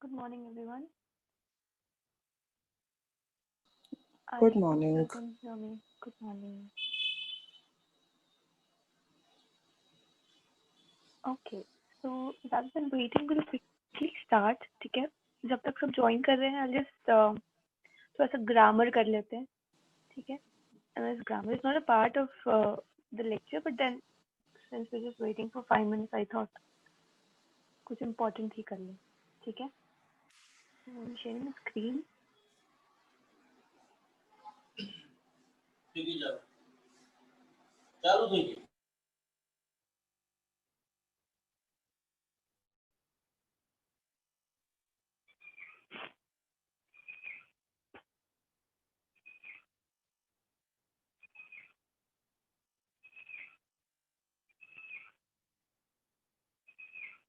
Good morning, everyone. Good I hope you morning. can hear me. Good morning. Okay, so rather than waiting, we'll quickly start. ठीक है? जब तक सब join कर रहे हैं, I'll just थोड़ा सा grammar कर लेते हैं. ठीक है? And this grammar is not a part of the lecture, but then since we're just waiting for 5 minutes, I thought कुछ important ही कर लें. ठीक है? So I'm sharing the screen.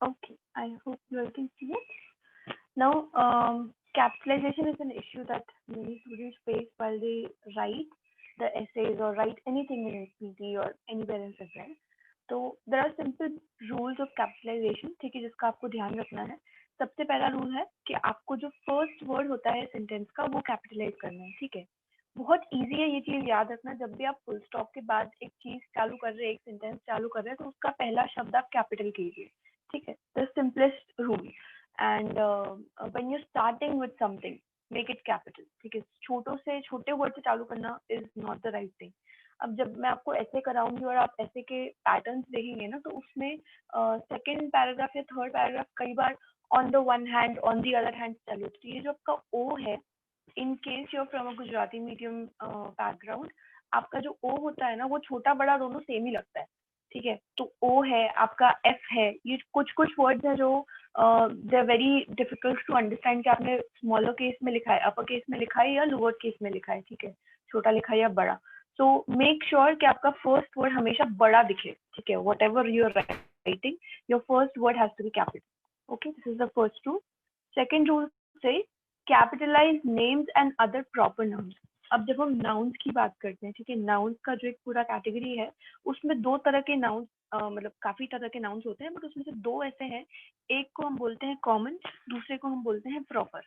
Okay, I hope you all can see it. Now, capitalization is an issue that many students face while they write the essays or write anything in SPT or anywhere else as well. तो there are simple rules of capitalization, ठीक है, जिसका आपको ध्यान रखना है. सबसे पहला रूल है कि आपको जो फर्स्ट वर्ड होता है सेंटेंस का वो कैपिटलाइज करना है. ठीक है, बहुत इजी है ये चीज याद रखना. जब भी आप फुल स्टॉप के बाद एक चीज चालू कर रहे हैं, एक सेंटेंस चालू कर रहे हैं, तो उसका पहला शब्द आप कैपिटल कीजिए. ठीक है, the simplest rule. And when you starting with something, make it capital. ठीक है, छोटों से छोटे वर्ड से चालू करना is not the right thing. अब जब मैं आपको ऐसे कराऊंगी और आप ऐसे के पैटर्न्स देखेंगे ना, तो उसमें सेकंड पैराग्राफ या थर्ड पैराग्राफ कई बार on the one hand, on the other hand चालू होती है. ये जो आपका ओ है, in case you are from a Gujarati medium background, आपका जो ओ होता है ना, वो छोटा बड़ा दोनों सेम ही लगता है. ठीक है, तो ओ है, आपका एफ है, ये कुछ कुछ वर्ड्स हैं जो they are very difficult to understand कि आपने स्मॉलर केस में लिखा है, अपर केस में लिखा है या लोअर केस में लिखा है. ठीक है, छोटा लिखा है या बड़ा. सो मेक श्योर कि आपका फर्स्ट वर्ड हमेशा बड़ा दिखे. ठीक है, whatever you are writing, your first word has to be capital. Okay, this is the first rule. Second rule says capitalize names and other proper nouns. अब जब हम नाउन्स की बात करते हैं, ठीक है, नाउन्स का जो एक पूरा कैटेगरी है, उसमें दो तरह के नाउन्स, मतलब काफी तरह के नाउन्स होते हैं, बट उसमें से दो ऐसे हैं. एक को हम बोलते हैं कॉमन, दूसरे को हम बोलते हैं प्रॉपर.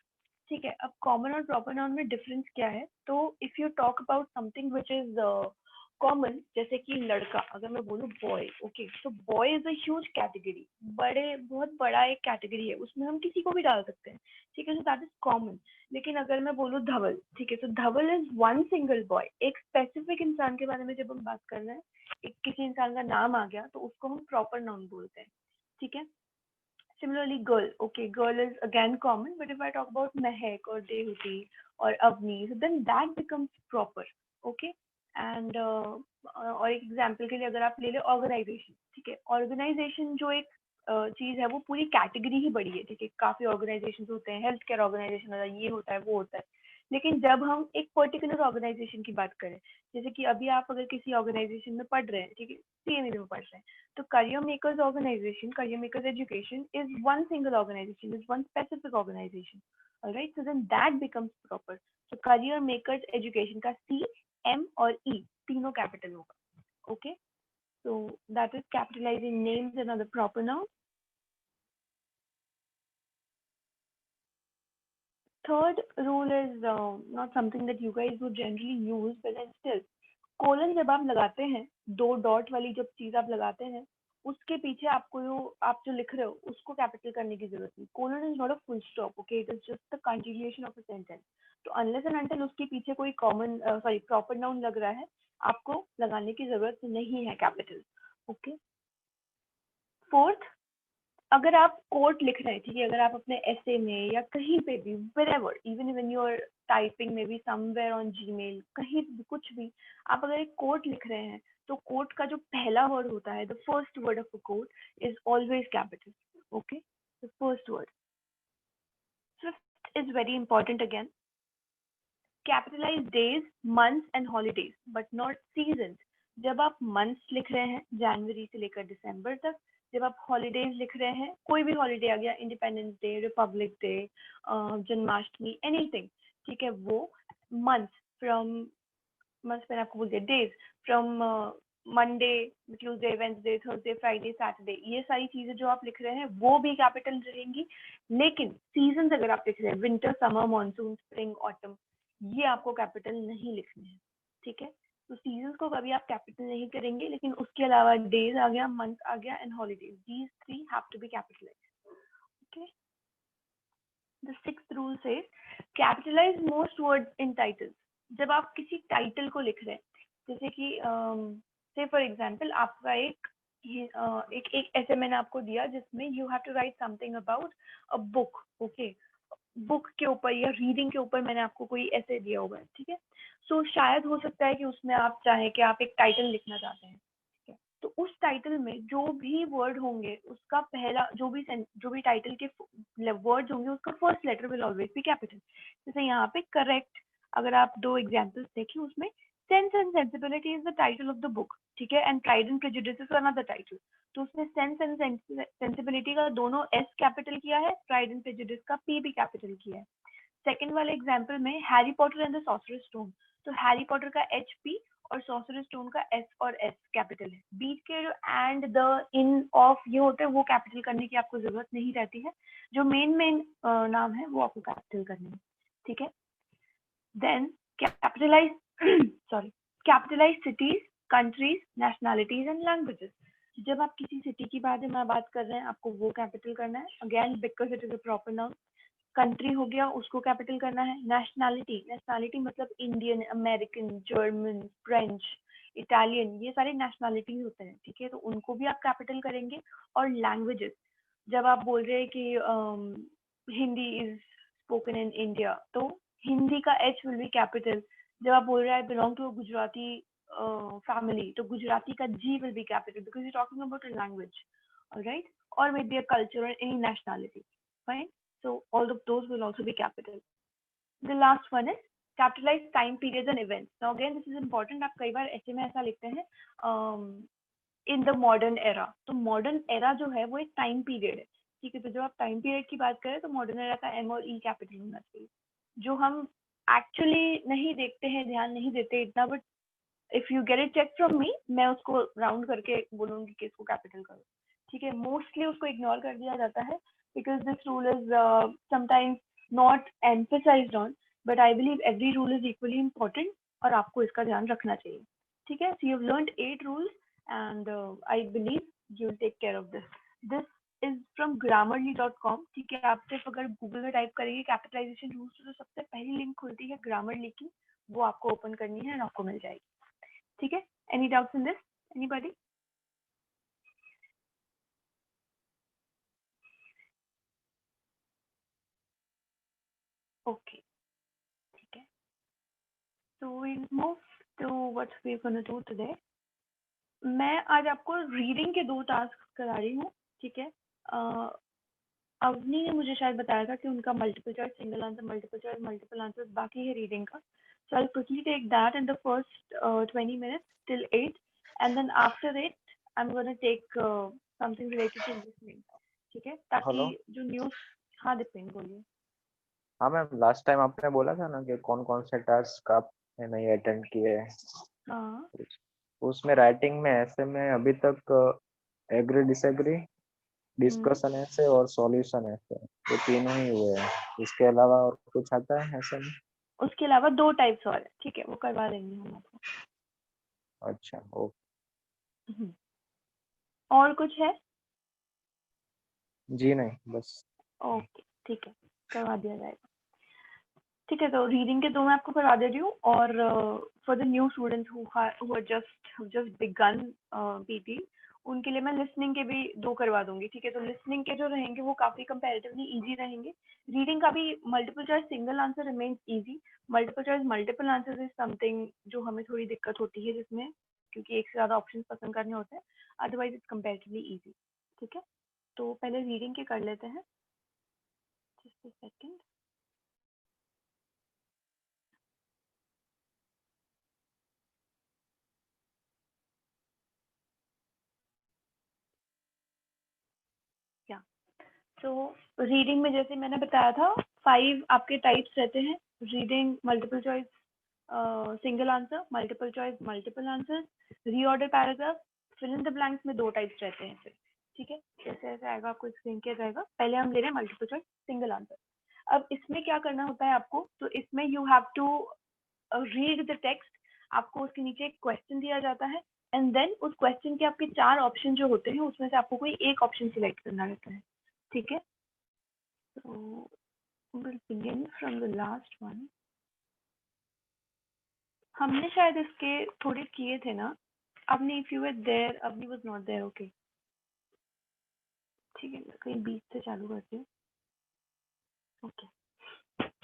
ठीक है, अब कॉमन और प्रॉपर नाउन में डिफरेंस क्या है? तो if you talk about something which is common, जैसे कि लड़का, अगर मैं बोलूँ बॉय, ओके, तो boy is a huge category, बड़े बहुत बड़ा एक कैटेगरी है, उसमें हम किसी को भी डाल सकते हैं. ठीक है, सो दैट इज कॉमन. लेकिन अगर मैं बोलूँ धवल, ठीक है, तो धवल इज वन सिंगल बॉय. एक स्पेसिफिक इंसान के बारे में जब हम बात कर रहे हैं, एक किसी इंसान का नाम आ गया, तो उसको हम प्रॉपर नाउन बोलते हैं. ठीक है. Similarly, girl. Okay, girl is again common, but if I talk about Mehak or Dehuti or Avni, so then that becomes proper. Okay, and और एक एग्जाम्पल के लिए अगर आप ले ले ऑर्गेनाइजेशन. ठीक है, ऑर्गेनाइजेशन जो एक चीज है, वो पूरी कैटेगरी ही बड़ी है. ठीक है, काफी ऑर्गेनाइजेशन होते हैं, हेल्थ केयर ऑर्गेनाइजेशन होता है, ये होता है, वो होता है. लेकिन जब हम एक पर्टिकुलर ऑर्गेनाइजेशन की बात करें, जैसे कि अभी आप अगर किसी ऑर्गेनाइजेशन में पढ़ रहे हैं, ठीक है, सीएमई में पढ़ रहे हैं, so Career Makers organization, Career Makers Education is one single organization, is one specific organization. All right, so then that becomes proper. So Career Makers Education का C, M और E तीनों capital होगा. Okay, so that is capitalizing names and other proper nouns. Third rule is not something that you guys would generally use, but then still, colon जब आप लगाते हैं, दो dot वाली जब चीज आप लगाते हैं, उसके पीछे आपको जो आप जो लिख रहे हो उसको कैपिटल करने की जरूरत नहीं. Colon is not a full stop. Okay, it is just the continuation of a sentence. तो अनलेस एंड अनटिल उसके पीछे कोई कॉमन सॉरी प्रॉपर नाउन लग रहा है, आपको लगाने की जरूरत नहीं है कैपिटल. ओके. फोर्थ, अगर आप कोट लिख रहे हैं, ठीक है, अगर आप अपने ऐसे में या कहीं पे भी, wherever, even when you are typing maybe somewhere on Gmail, कहीं भी कुछ भी, आप अगर एक कोट लिख रहे हैं, तो कोट का जो पहला वर्ड होता है, the first word of a quote is always capital. Okay, the first word. Fifth is very important again. Capitalize days, months and holidays but not season. जब आप मंथ्स लिख रहे हैं जनवरी से लेकर दिसंबर तक, जब आप हॉलीडेज लिख रहे हैं, कोई भी हॉलीडे आ गया, independence day, Republic day, Janmashtami, anything, ठीक है, वो मंथ फ्रॉम, मंथ मैंने आपको बोल दिया, days from Monday, Tuesday, Wednesday, Thursday, Friday, Saturday, ये सारी चीजें जो आप लिख रहे हैं वो भी कैपिटल रहेंगी। लेकिन सीजन अगर आप लिख रहे हैं winter, summer, monsoon, spring, autumn, ये आपको कैपिटल नहीं लिखने हैं, ठीक है। तो सीजन को कभी आप कैपिटल नहीं करेंगे, लेकिन उसके अलावा डेज आ गया, मंथ आ गया and holidays, these three have to be capitalized, okay. The sixth rule says capitalize most words in titles. जब आप किसी टाइटल को लिख रहे हैं, जैसे कि से फॉर एग्जांपल आपका एक ऐसे मैंने आपको दिया जिसमें you have to write something about a book, okay. Book के ऊपर या रीडिंग के ऊपर मैंने आपको कोई ऐसे दिया होगा, ठीक है। सो शायद हो सकता है कि उसमें आप चाहें कि आप एक टाइटल लिखना चाहते हैं, ठीक है। तो उस टाइटल में जो भी वर्ड होंगे उसका पहला जो भी टाइटल के वर्ड्स होंगे उसका first letter will always be capital. जैसे यहाँ पे करेक्ट, अगर आप दो एग्जांपल्स देखें उसमें sense and sensibility is the title of the book, ठीक है, and pride and prejudice is another title. तो उसने सेंस एंड सेंसिबिलिटी का दोनों एस कैपिटल किया है, प्राइड एंड प्रेजुडिस का पी भी कैपिटल किया है। सेकंड वाले एग्जांपल में Harry Potter and the sorcerers stone, तो हैरी पॉटर का एच पी और सॉर्सरर्स स्टोन का एस और एस कैपिटल है। बीच के जो एंड, द, इन, ऑफ ये होते हैं वो कैपिटल करने की आपको जरूरत नहीं रहती है, जो मेन नाम है वो आपको कैपिटल करने हैं, ठीक है। Then capitalize sorry capitalize cities, countries, nationalities and languages. जब आप किसी सिटी की बारे में बात कर रहे हैं आपको वो कैपिटल करना है, again because it is a proper noun. Country हो गया उसको कैपिटल करना है। नेशनैलिटी, नेशनैलिटी मतलब Indian, American, German, French, Italian, ये सारे नेशनैलिटीज होते हैं, ठीक है, तो उनको भी आप कैपिटल करेंगे। और लैंग्वेजेस, जब आप बोल रहे हैं कि Hindi is spoken in India, तो हिंदी का एच विल बी कैपिटल। जब आप बोल रहे हैं I belong to Gujarati family, तो गुजराती का G will be capital because you talking about a language, alright, or maybe a culture or any nationality, fine. So all of those will also be capital. The last one is capitalize time periods and events. Now again this is important. आप कई बार ऐसे में ऐसा लिखते हैं in the modern era, तो modern era जो है वो एक टाइम पीरियड है, ठीक है। तो जब आप टाइम पीरियड की बात करें तो मॉडर्न एरा का एम और ई कैपिटल होना चाहिए, जो हम एक्चुअली नहीं देखते हैं, ध्यान नहीं देते इतना, but if you get it check from me, मैं उसको राउंड करके बोलूंगी कि इसको कैपिटल करो, ठीक है। मोस्टली उसको इग्नोर कर दिया जाता है because this rule is sometimes not emphasized on, but I believe every rule is equally important और आपको इसका ध्यान रखना चाहिए, ठीक है। So you have learned 8 rules and I believe you will take care of this. This is from grammarly.com, ठीक है। आप सिर्फ अगर गूगल में टाइप करेंगे कैपिटलाइजेशन रूल्स तो सबसे पहली लिंक खुलती है ग्रामरली की, वो आपको ओपन करनी है और आपको मिल जाएगी, ठीक है। Any doubts in this, anybody? Okay, ठीक है। सो we'll move to what we're going to do today. मैं आज आपको रीडिंग के 2 टास्क करा रही हूँ, ठीक है। अवनी ने मुझे शायद बताया था कि उनका multiple choice, single answer, multiple choice, multiple answer बाकी है रीडिंग का। So I'll quickly take that in the first 20 minutes till 8, and then after it I'm going to take something related to listening, ठीक है, ताकि hello. जो news. हाँ दीपिन बोलिए। हाँ मैम, लास्ट टाइम आपने बोला था ना कि कौन कौन से टास्क आपने नहीं अटेंड किए हैं। हाँ उसमें राइटिंग में ऐसे में अभी तक एग्री डिसएग्री, डिस्कशन ऐसे और सॉल्यूशन ऐसे, ये तीनों ही हुए हैं। इसके अलावा और कुछ आता है ऐसे में? उसके अलावा 2 टाइप्स और है, ठीक है, वो करवा देंगे हम आपको। अच्छा, ओके। और कुछ है? जी नहीं, बस। ओके, ठीक है, करवा दिया जाएगा, ठीक है। तो रीडिंग के 2 मैं आपको करवा दे रही हूँ, और for the new students who just began PT, उनके लिए मैं लिसनिंग के भी 2 करवा दूंगी, ठीक है। तो लिसनिंग के जो रहेंगे वो काफी कंपैरेटिवली इजी रहेंगे। रीडिंग का भी multiple choice single answer remains easy, multiple choice multiple answer is something जो हमें थोड़ी दिक्कत होती है जिसमें, क्योंकि एक से ज्यादा ऑप्शन पसंद करने होते हैं, अदरवाइज इट्स कंपैरेटिवली इजी, ठीक है। तो पहले रीडिंग के कर लेते हैं, जस्ट अ सेकंड। या तो रीडिंग में जैसे मैंने बताया था 5 आपके टाइप्स रहते हैं, reading, multiple choice, single answer, multiple choice, multiple answer, reorder paragraph, fill in the blanks में 2 टाइप्स रहते हैं फिर, ठीक है। जैसे ऐसे आएगा आपको एक्सप्लेन किया जाएगा। पहले हम ले रहे हैं मल्टीपल चॉइस, सिंगल आंसर। अब इसमें क्या करना होता है आपको, तो इसमें you have to read the text. आपको उसके नीचे एक क्वेश्चन दिया जाता है एंड देन उस क्वेश्चन के आपके 4 ऑप्शन जो होते हैं उसमें से आपको कोई एक ऑप्शन सिलेक्ट करना रहता है, ठीक है। So we'll begin from the last one. हमने शायद इसके थोड़े किए थे ना। अपनी if you were there, अपनी was not there, okay. ठीक है, मैं कहीं बीच से चालू करती हूँ। ओके,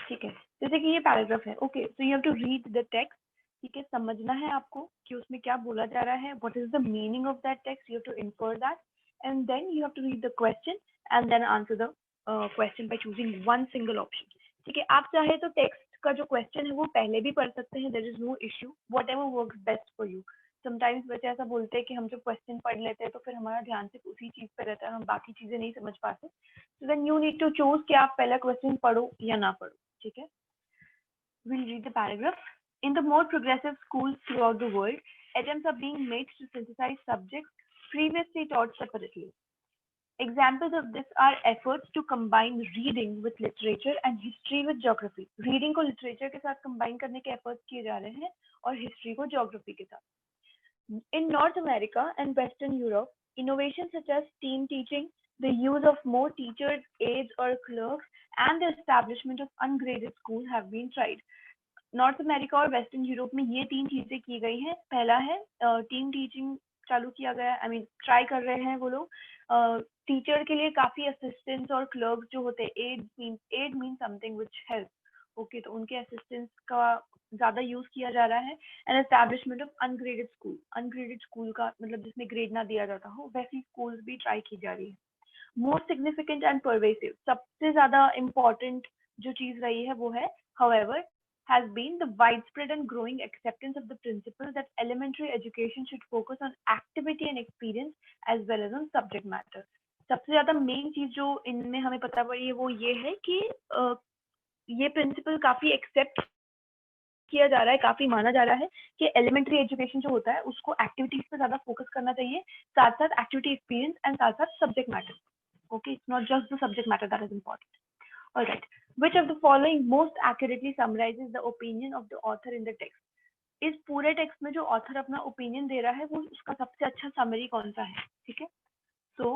ठीक है। जैसे कि ये पैराग्राफ है, okay, so you have to read the text, ठीक है। समझना है आपको कि उसमें क्या बोला जा रहा है, what is the meaning of that text, you have to infer that and then you have to read the question and then answer the question by choosing one single option, ठीक है। आप चाहे तो टेक्स्ट का जो question है वो पहले भी पढ़ सकते हैं, there is no issue, whatever works best for you. Sometimes बच्चे ऐसा बोलते हैं कि हम जो क्वेश्चन पढ़ लेते हैं तो फिर हमारा ध्यान सिर्फ उसी चीज पे रहता है, हम बाकी चीजें नहीं समझ पाते। So then you need to choose कि आप पहला क्वेश्चन पढ़ो या ना पढ़ो, ठीक है। We'll read the paragraph. In the more progressive schools throughout the world, attempts are being made to synthesize subjects previously taught separately. Examples of this are efforts to combine reading with literature and history with geography. Reading को literature के साथ combine करने के efforts किए जा रहे हैं और history को geography के साथ. In North America and Western Europe, innovations such as team teaching, the use of more teachers, aides, or clerks, and the establishment of ungraded schools have been tried. North America और western Europe में ये 3 चीजें की गई हैं। पहला है team teaching चालू किया गया, आई मीन ट्राई कर रहे हैं वो लोग। टीचर के लिए काफी असिस्टेंट्स और क्लर्क्स जो होते हैं, aid mean something which help, okay, तो उनके असिस्टेंट्स का ज्यादा यूज किया जा रहा है। And establishment of ungraded school का मतलब जिसमें ग्रेड ना दिया जाता हो, वैसी स्कूल्स भी ट्राई की जा रही है। मोस्ट सिग्निफिकेंट एंड परवेसिव, सबसे ज्यादा इम्पोर्टेंट जो चीज रही है वो है, however, has been the widespread and growing acceptance of the principle that elementary education should focus on activity and experience as well as on subject matter. सबसे ज्यादा मेन चीज जो इनमें हमें पता पड़ी है वो ये है कि ये प्रिंसिपल काफी एक्सेप्ट किया जा रहा है, काफी माना जा रहा है कि एलिमेंट्री एजुकेशन जो होता है उसको एक्टिविटीज पे ज्यादा फोकस करना चाहिए, साथ साथ एक्टिविटी एक्सपीरियंस एंड साथ साथ subject matter, okay, it's not just the subject matter that is important. All right, which of the following most accurately summarizes the opinion of the author in the text? इस पूरे text में जो author अपना opinion दे रहा है वो उसका सबसे अच्छा समरी कौन सा है, ठीक है। So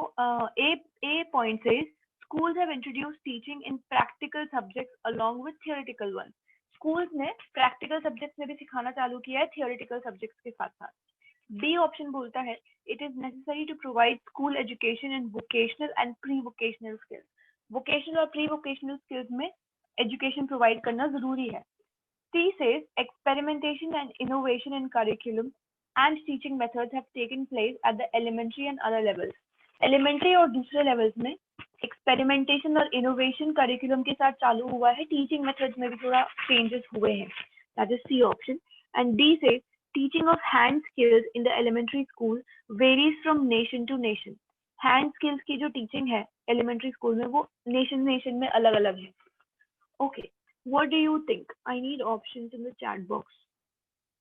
A point says schools have introduced teaching in practical subjects along with theoretical ones. schools ने practical subjects में भी सिखाना चालू किया है theoretical subjects के साथ साथ। बी ऑप्शन बोलता है it is necessary to provide school education in vocational and pre-vocational skills. vocational और pre-vocational skills में education provide करना जरूरी है। C says experimentation and innovation in curriculum and teaching methods have taken place at the elementary and other levels. elementary और दूसरे levels में experimentation और innovation curriculum के साथ चालू हुआ है, teaching methods में भी थोड़ा changes हुए हैं, that is C option. And D says teaching of hand skills in the elementary school varies from nation to nation. hand skills की जो teaching है elementary school में वो nation में अलग अलग है। okay, what do you think? I need options in the chat box.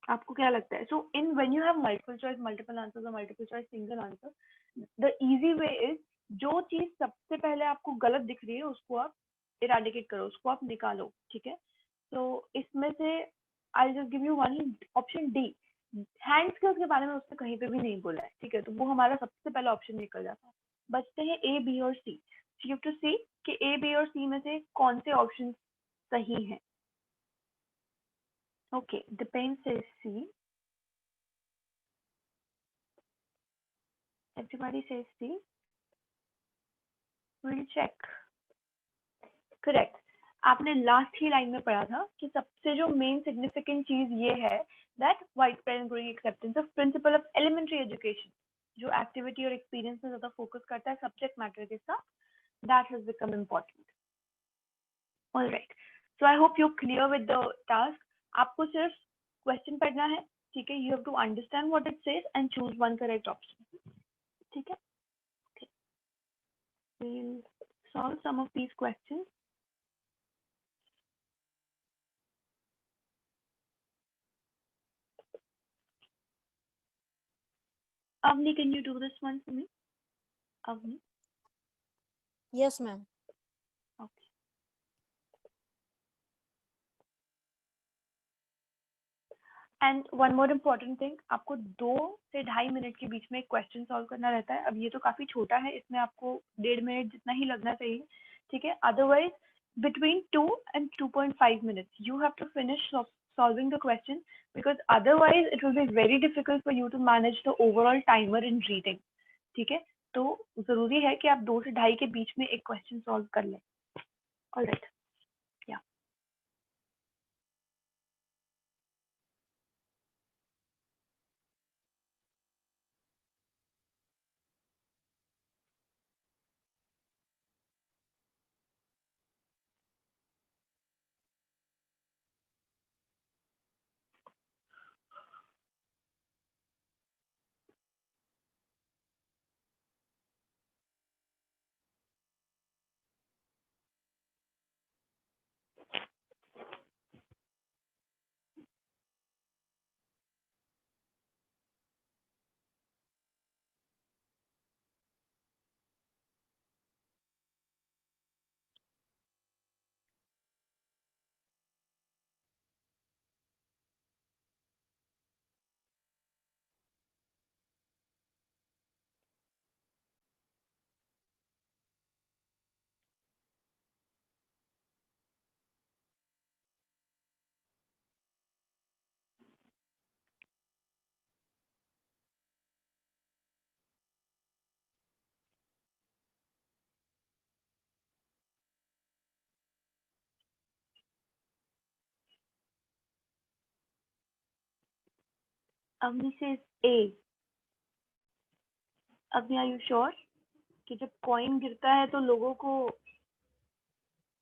आपको क्या लगता है? So in when you have multiple choice, multiple answers or multiple choice, single answer, the easy way is जो चीज सबसे पहले आपको गलत दिख रही है उसको आप इराडिकेट करो, उसको आप निकालो, ठीक है। तो इसमें से I'll just give you one option D. Hand skills के बारे में उसने कहीं पे भी नहीं बोला है, ठीक है, तो वो हमारा सबसे पहला ऑप्शन निकल जाता है। बचते हैं ए, बी और सी। यू हैव टू सी कि ए, बी और सी में से कौन से ऑप्शन सही हैं। Okay, depend says C. Everybody says C. We'll check. Correct. आपने लास्ट ही लाइन में पढ़ा था कि सबसे जो मेन सिग्निफिकेंट चीज ये है that widespread and growing acceptance of principle of elementary education, जो एक्टिविटी और एक्सपीरियंस में ज्यादा फोकस करता है सब्जेक्ट मैटर के साथ, that has become important. Alright, so I hope you clear with the task. आपको सिर्फ क्वेश्चन पढ़ना है, ठीक है। You have to understand what it says and choose one correct option, ठीक है। We'll solve some of these questions. Avni, can you do this one for me? Avni? Yes, ma'am. Okay. And one more important thing, आपको 2 से 2.5 minute के बीच में एक question solve करना रहता है. अब ये तो काफी छोटा है, इसमें आपको 1.5 मिनट जितना ही लगना चाहिए, ठीक है. Otherwise between 2 and 2.5 minutes you have to finish solving the question, because otherwise it will be very difficult for you to manage the overall timer in reading. ठीक है, तो जरूरी है कि आप 2 से 2.5 के बीच में एक क्वेश्चन सॉल्व कर लें. ऑलराइट, या Avni says A. Avni, are you sure कि जब कॉइन गिरता है तो लोगों को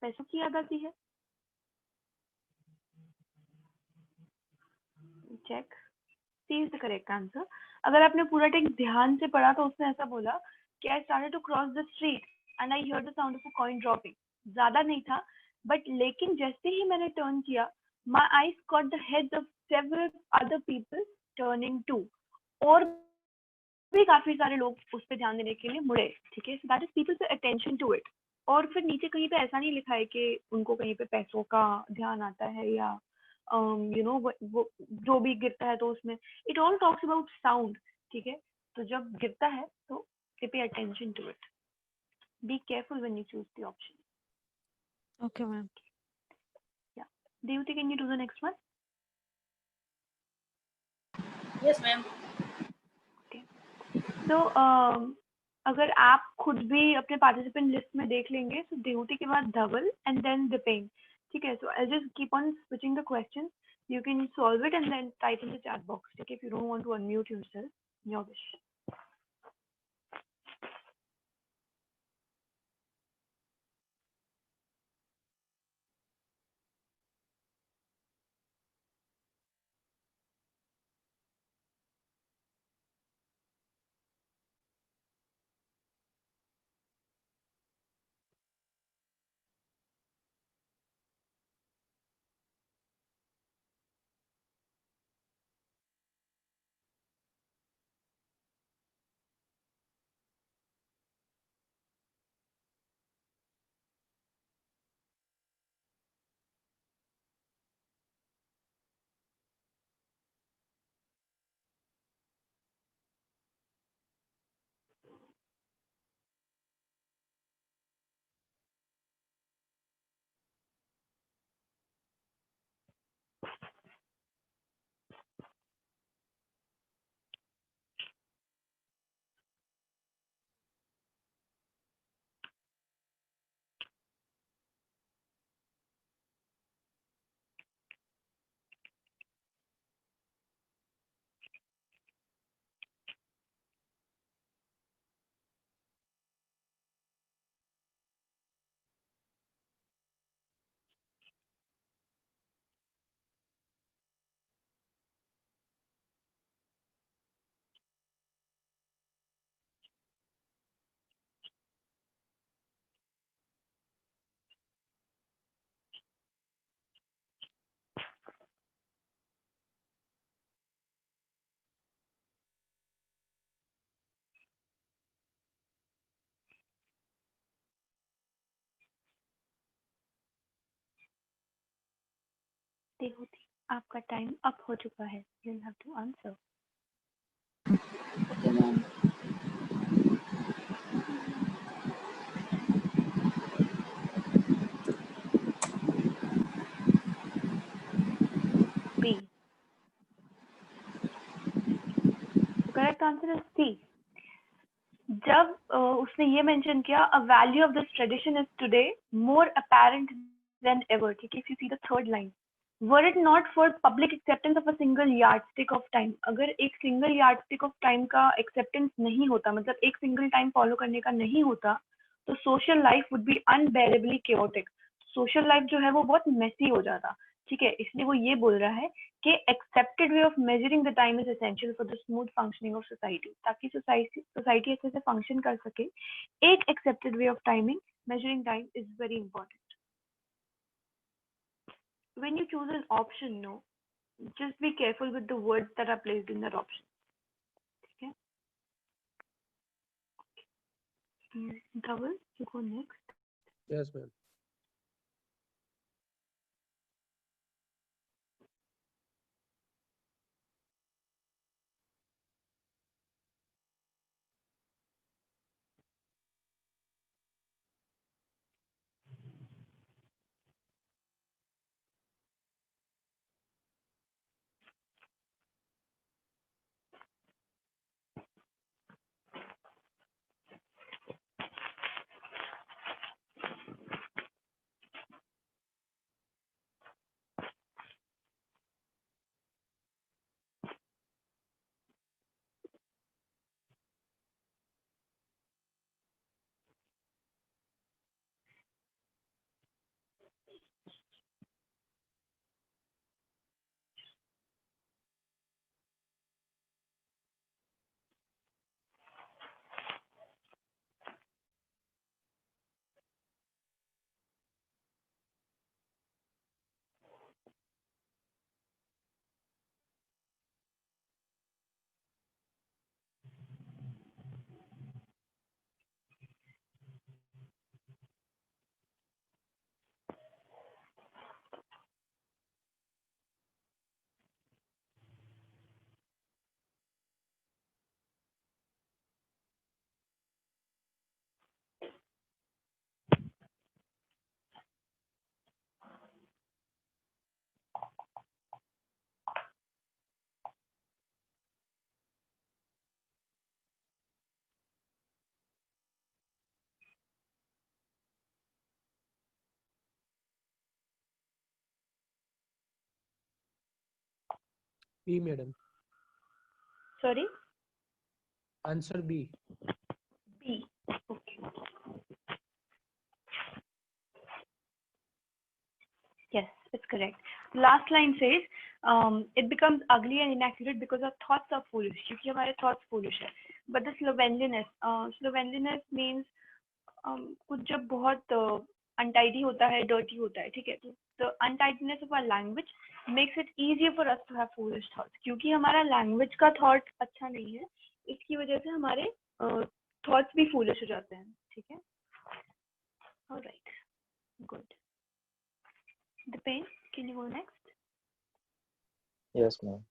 पैसों की याद आती है? Check. C is the correct answer. अगर आपने पूरा टेक्स्ट ध्यान से पढ़ा तो उसने ऐसा बोला कि I started to cross the street and I hear the sound of a coin dropping. ज्यादा नहीं था, बट लेकिन जैसे ही मैंने टर्न किया, my eyes caught the heads of several other people turning too. और भी काफी सारे लोग उस पर ध्यान देने के लिए मुड़े. ठीक है, so that is people pay attention to it. और फिर नीचे कहीं पे ऐसा नहीं लिखा है कि उनको कहीं पे पैसों का ध्यान आता है या वो जो भी गिरता है तो उसमें it all talks about sound. ठीक है, तो जब गिरता है तो they pay attention to it. Be careful when you choose the option. Okay, ma'am. या Devati, can you do the next one? Yes, ma'am. तो अगर आप खुद भी अपने पार्टिसिपेंट लिस्ट में देख लेंगे, तो देवती के बाद धवल एंड देन दिपेन. ठीक है, so I just keep on switching the question. You can solve it and then type in the chat box. Okay, if you don't want to unmute yourself, your wish. देहूती, आपका time up हो चुका है. You'll have to answer. Okay, ma'am. B. The correct answer is C. जब उसने ये mention किया, a value of this tradition is today more apparent than ever. ठीक है, if you see the third line, were it not for public acceptance of a single yardstick of time, अगर एक single yardstick of time का acceptance नहीं होता, मतलब एक single time follow करने का नहीं होता, तो social life would be unbearably chaotic. social life जो है वो बहुत messy हो जाता. ठीक है, इसलिए वो ये बोल रहा है कि accepted way of measuring the time is essential for the smooth functioning of society. ताकि society अच्छे से function कर सके, एक accepted way of timing, measuring time is very important. When you choose an option, no, just be careful with the words that are placed in that option. ठीक है? Dhaval, you go next. Yes, ma'am. B, madam. Sorry? Answer B. B. Okay. Yes, it's correct. Last line says, it becomes ugly and inaccurate because our thoughts are foolish. क्योंकि हमारे thoughts foolish है. But the slovenliness means कुछ जब बहुत untidy होता है, dirty होता है, ठीक है? तो the untidiness of our language makes it easier for us to have foolish thoughts. क्योंकि हमारा language का thought अच्छा नहीं है, इसकी वजह से हमारे thoughts भी foolish हो जाते हैं, ठीक है? All right, good. Dipen, can you go next? Yes, ma'am.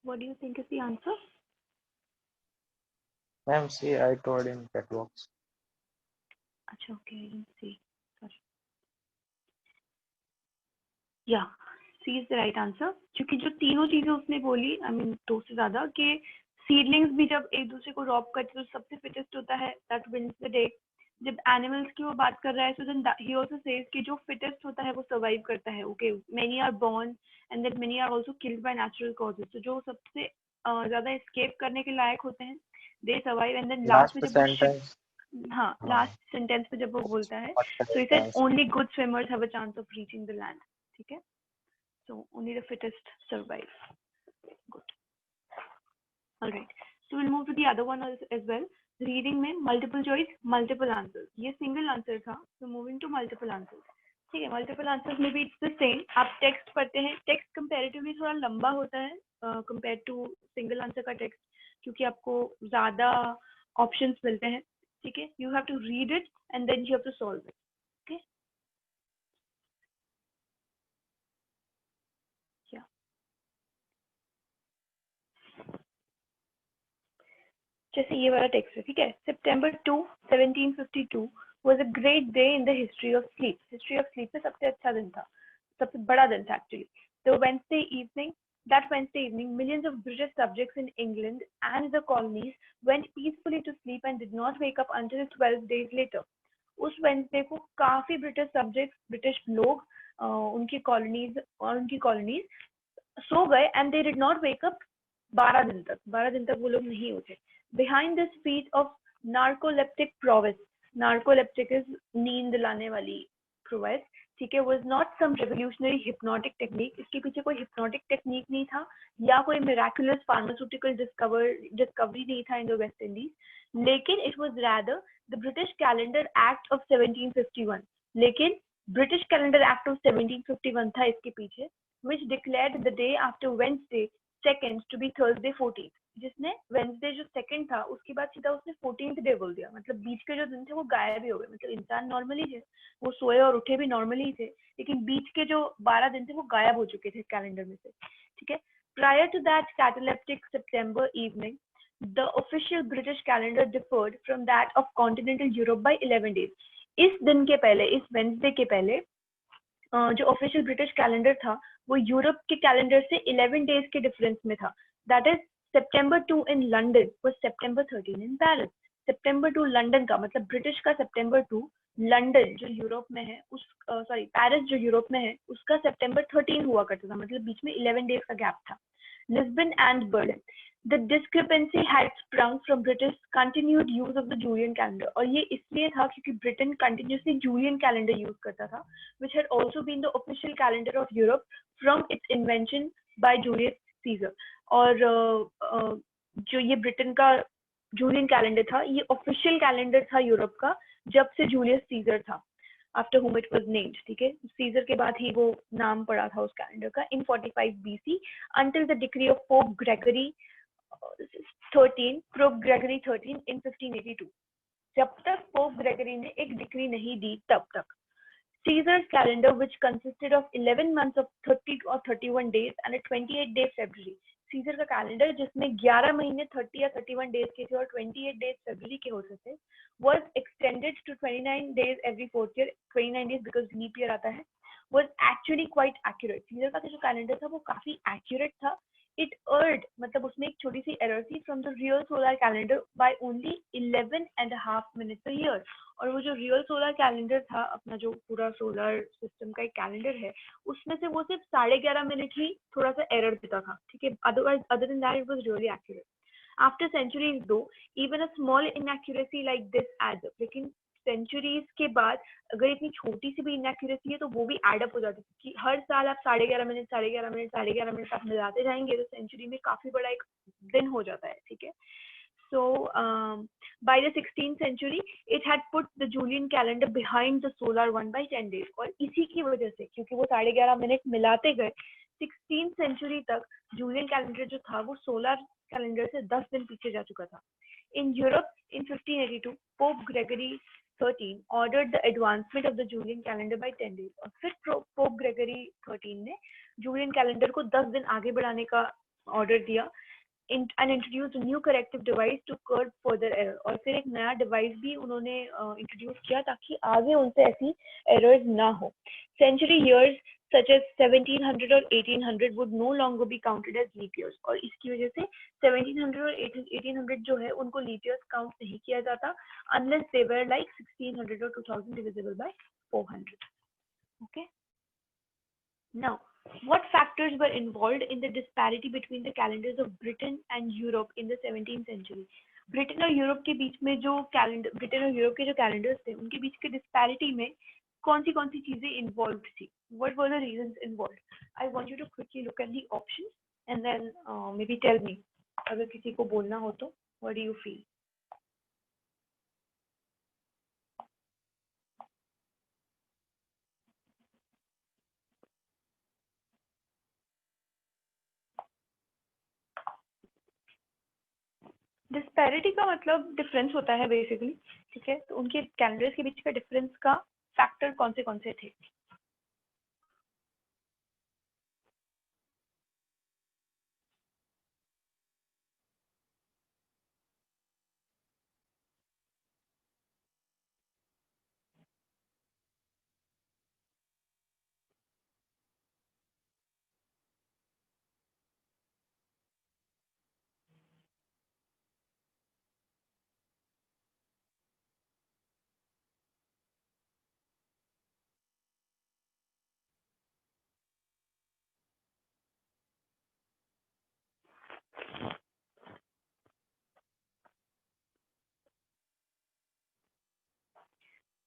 What do you think is the answer? Ma'am, see, I told in catwalks. अच्छा, okay, I didn't see. Sorry. Yeah, C is the right answer. क्योंकि जो तीनों चीजें उसने बोली, I mean दो से ज्यादा, कि सीडलिंग्स भी जब एक दूसरे को रॉब करते तो सबसे फिटेस्ट होता है, that wins the day. जब एनिमल्स की वो बात कर रहा है, so then he also says कि जो फिटेस्ट होता है वो सर्वाइव करता है. Okay, many are born and then many are also killed by natural causes. So जो सबसे ज्यादा एस्केप करने के लायक होते हैं, they survive. And then Last last में जब वो sentence. हाँ, लास्ट सेंटेंस पे जब वो बोलता है, What so he correct said answer? only good swimmers have a chance of reaching the land. ठीक है, so only the fittest survive. Good. All right, so we'll move to the other one as well. Reading में multiple choice, multiple answers. ये single answer था, so moving to multiple answers. ठीक है, multiple answers में भी it's the same. आप text पढ़ते हैं, text comparatively थोड़ा लंबा होता है compared to single answer का text, क्योंकि आपको ज़्यादा options मिलते हैं. ठीक है, you have to read it and then you have to solve it. Okay. Yeah. जैसे ये वाला टेक्स्ट है, ठीक है. September 2, 1752 was a great day in the history of sleep. History of sleep में सबसे अच्छा दिन था, सबसे बड़ा दिन था actually. The Wednesday evening, that Wednesday evening, millions of British subjects in England and the colonies went peacefully to sleep and did not wake up until 12 days later. उस वेंसडे को काफी ब्रिटिश सब्जेक्ट्स, ब्रिटिश लोग उनकी colonies सो गए and they did not wake up 12 दिन तक वो लोग नहीं उठे. Behind this feat of narcoleptic prowess, narcoleptic is नींद लाने वाली प्रोवेस, ठीक है, was not some revolutionary hypnotic technique. इसके पीछे कोई हिप्नोटिक टेक्निक नहीं था या कोई मिराकुलस फार्मास्यूटिकल डिस्कवरी नहीं था इन द वेस्ट इंडीज, लेकिन it was rather the British calendar act of 1751. लेकिन ब्रिटिश कैलेंडर एक्ट ऑफ 1751 था इसके पीछे, which declared the day after Wednesday 2nd to be Thursday 14th. जिसने वेंसडे जो second था उसके बाद सीधा उसने 14th डे बोल दिया. मतलब बीच के जो दिन थे वो गायब ही हो गए. मतलब इंसान नॉर्मली थे, वो सोए और उठे भी नॉर्मली थे, लेकिन बीच के जो 12 दिन थे वो गायब हो चुके थे कैलेंडर में से. ठीक है. Prior to that cataleptic September evening, the official British calendar differed from that of continental Europe by 11 days. इस दिन के पहले, इस वेंसडे के पहले जो ऑफिशियल ब्रिटिश कैलेंडर था वो यूरोप के कैलेंडर से 11 डेज के डिफरेंस में था. That is September 2 in London was September 13 in Paris. September 2 London का, मतलब ब्रिटिश का September 2, लंदन जो यूरोप में है उस पेरिस जो यूरोप में है उसका September 13 हुआ करता था. मतलब बीच में 11 डेज का गैप था. Lisbon and Berlin. The discrepancy had sprung from British continued use of the Julian calendar. और ये इसलिए था क्योंकि Britain continuously Julian calendar use करता था, which had also been the official calendar of Europe from its invention by Julius Caesar. और जो ये ब्रिटेन का जूलियन कैलेंडर था ये ऑफिशियल कैलेंडर था यूरोप का जब से जूलियस सीजर था, after whom it was named. ठीक है, सीजर के बाद ही वो नाम पड़ा था उस कैलेंडर का. in 45 BC until the decree of Pope Gregory 13 in 1582. जब तक पोप ग्रेगरी ने एक डिक्री नहीं दी तब तक. Caesar's calendar, which consisted of 11 months of 30 or 31 days and a 28-day February. Caesar का कैलेंडर जिसमें 11 महीने 30 या 31 डेज के थे और 28 डेज फरवरी के होते थे, was extended to 29 days every fourth year. 29 days because leap year आता है, was actually quite accurate. Caesar का जो कैलेंडर था वो काफी accurate था. It erred, मतलब उसमें एक छोटी सी error थी from the real solar calendar by only 11.5 minutes a year. और वो जो रियल सोलर कैलेंडर था, अपना जो पूरा सोलर सिस्टम का एक कैलेंडर है, उसमें से वो सिर्फ 11.5 मिनट ही थोड़ा सा एरर देता था. ठीक है, otherwise other than that it was really accurate. After centuries though even a small inaccuracy like this adds up. लेकिन सेंचुरीज के बाद अगर इतनी छोटी सी भी इनएक्यूरेसी है तो वो भी एड अप हो जाती है कि हर साल आप 11.5 मिनट आप मिलाते जाएंगे तो सेंचुरी में काफी बड़ा एक दिन हो जाता है. ठीक है. So, by the 16th century, it had put the Julian calendar behind the solar one by 10 days. और इसी की वजह से, क्योंकि वो 11.5 मिनट मिलाते गए, 16th century तक Julian calendar जो था वो solar calendar से 10 दिन पीछे जा चुका था. In Europe, in 1582, Pope Gregory 13 ordered the advancement of the Julian calendar by 10 days. और फिर Pope Gregory 13 ने Julian calendar को 10 दिन आगे बढ़ाने का ऑर्डर दिया and introduced a new corrective device to curb further error. और फिर एक नया डिवाइस भी उन्होंने इंट्रोड्यूस किया ताकि आगे उनसे ऐसी एरर्स ना हो. Century years such as 1700 और 1800 would no longer be counted as leap years. और इसकी वजह से 1700 और 1800 जो है उनको leap years काउंट नहीं किया जाता unless they were like 1600 or 2000 divisible by 400. Okay. Now, what factors were involved in the disparity between the calendars of Britain and Europe in the 17th century? Britain और Europe के बीच में जो calendar Britain और Europe के जो calendars थे उनके बीच के डिस्पैरिटी में कौन सी चीजें इन्वॉल्व थी? What were the reasons involved? I want you to quickly look at the options and then maybe tell me. अगर किसी को बोलना हो तो what do you feel? Disparity का मतलब डिफरेंस होता है बेसिकली. ठीक है, तो उनके कैलेंडर्स के बीच का डिफरेंस का फैक्टर कौन से थे?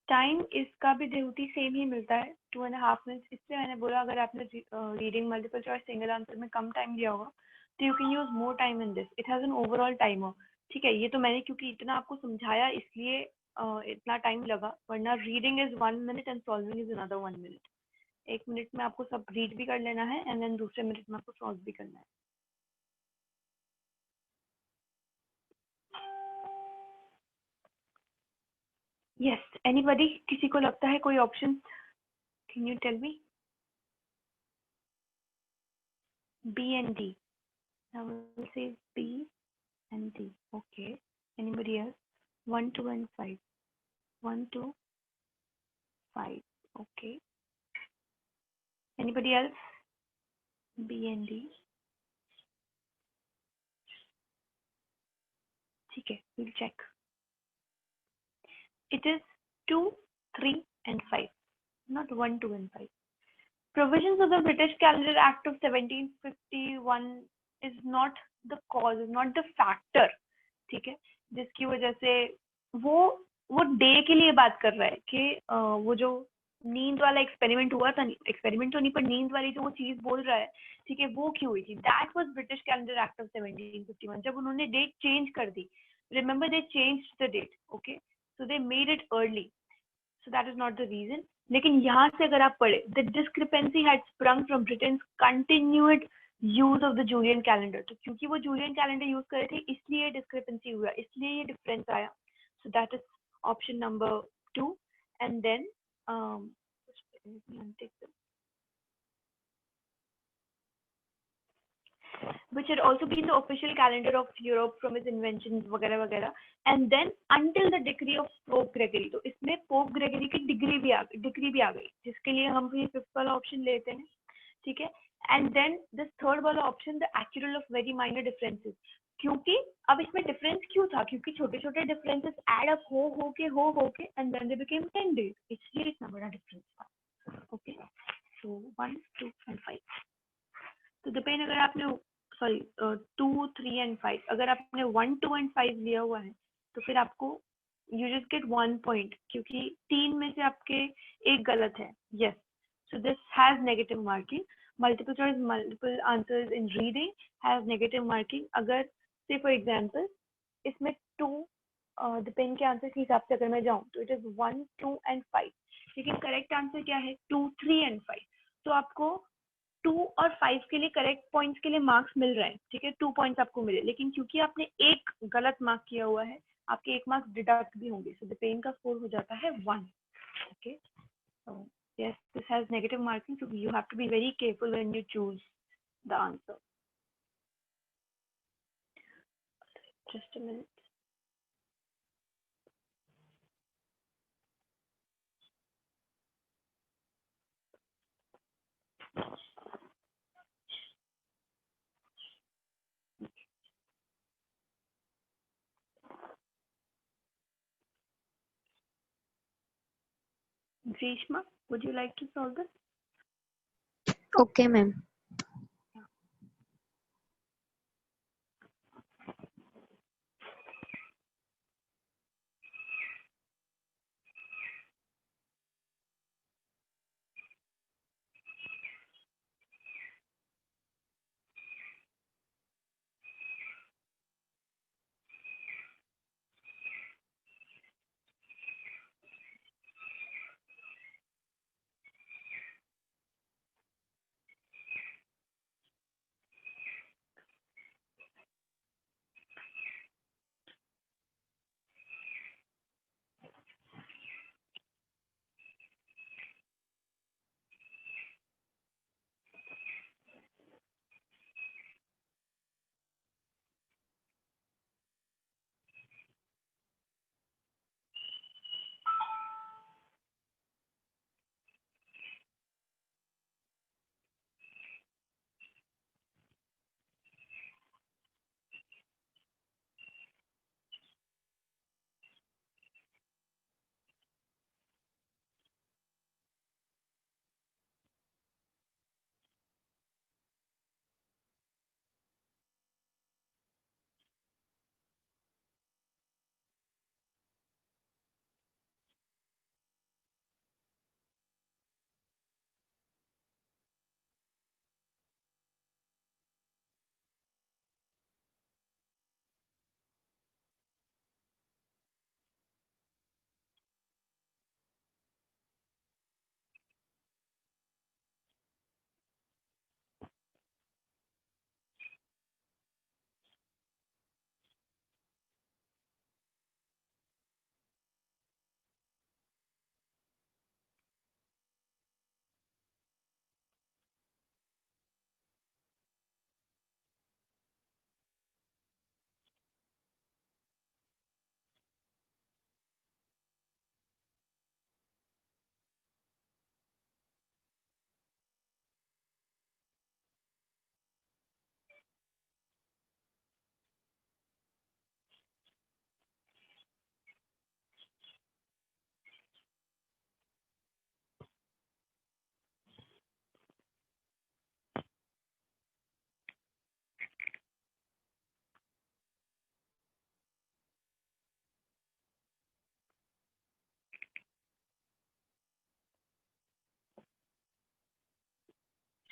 टाइम इसका भी ड्यूटी सेम ही मिलता है 2.5 मिनट्स. इसलिए मैंने बोला अगर आपने reading multiple choice single answer में कम टाइम दिया होगा तो you can use more time in this. It has an overall timer. ठीक है, ये तो मैंने क्योंकि इतना आपको समझाया इसलिए इतना टाइम लगा, वरना reading is 1 minute and solving is another 1 minute. 1 minute में आपको सब रीड भी कर लेना है एंड देन दूसरे मिनट में आपको सॉल्व भी करना है. Yes, anybody? किसी को लगता है कोई option? Can you tell me? B and D. I will say B and D. Okay. Anybody else? 1, 2, and 5. 1, 2, 5. Okay. Anybody else? B and D. ठीक है, we'll check. It is 2, 3, and 5. Not 1, 2, and 5. Provisions of the British Calendar Act of 1751 is not the cause, is not the factor. ठीक है, जिसकी वजह से वो day के लिए बात कर रहा है कि वो जो नींद वाला एक्सपेरिमेंट हुआ था, एक्सपेरिमेंट तो नहीं पर नींद वाली जो वो चीज बोल रहा है, ठीक है, वो क्यों हुई थी? That was British calendar act of 1751. जब उन्होंने डेट चेंज कर दी, remember they changed the date. Okay, so they made it early. So that is not the reason. लेकिन यहाँ से अगर आप पढ़े, the discrepancy had sprung from Britain's continued use of the Julian calendar. तो क्योंकि वो Julian calendar use कर रहे थे, इसलिए discrepancy हुआ, इसलिए ये difference आया. So that is option number 2. And then which had also been the official calendar of Europe from its inventions वगैरह वगैरह. And then until the decree of Pope Gregory. तो इसमें Pope Gregory की degree भी आ गई, जिसके लिए हम ये 5th वाला ऑप्शन लेते हैं. ठीक है, and then this 3rd वाला option, the accrual of very minor differences. क्योंकि अब इसमें डिफरेंस क्यों था? क्योंकि छोटे छोटे डिफरेंसेस ऐड अप हो के and then they became 10 days. इसलिए इतना बड़ा डिफरेंस था. Okay, so 1, 2 and 5. तो डिपेंड, अगर आपने 2, 3 and 5, अगर आपने 1, 2 and 5 लिया हुआ है तो फिर आपको you just get 1 point, क्योंकि 3 में से आपके एक गलत है. Yes, so this has negative marking. Multiple choice, multiple answers in reading have negative marking. अगर say for example इसमें 2 डिपेंड के आंसर के हिसाब से अगर मैं जाऊँ तो इट इज 1, 2 and 5. लेकिन करेक्ट आंसर क्या है? 2, 3 and 5. तो आपको 2 और 5 के लिए करेक्ट पॉइंट्स के लिए मार्क्स मिल रहे हैं. ठीक है, 2 पॉइंट्स आपको मिले, लेकिन क्योंकि आपने एक गलत मार्क किया हुआ है, आपके 1 मार्क्स डिडक्ट भी होंगे. सो डिपेन का स्कोर हो जाता है 1. Okay, so yes, this has negative marking, so you have to be very careful when you choose the answer. Just a minute. Grishma, would you like to solve this? Okay, ma'am.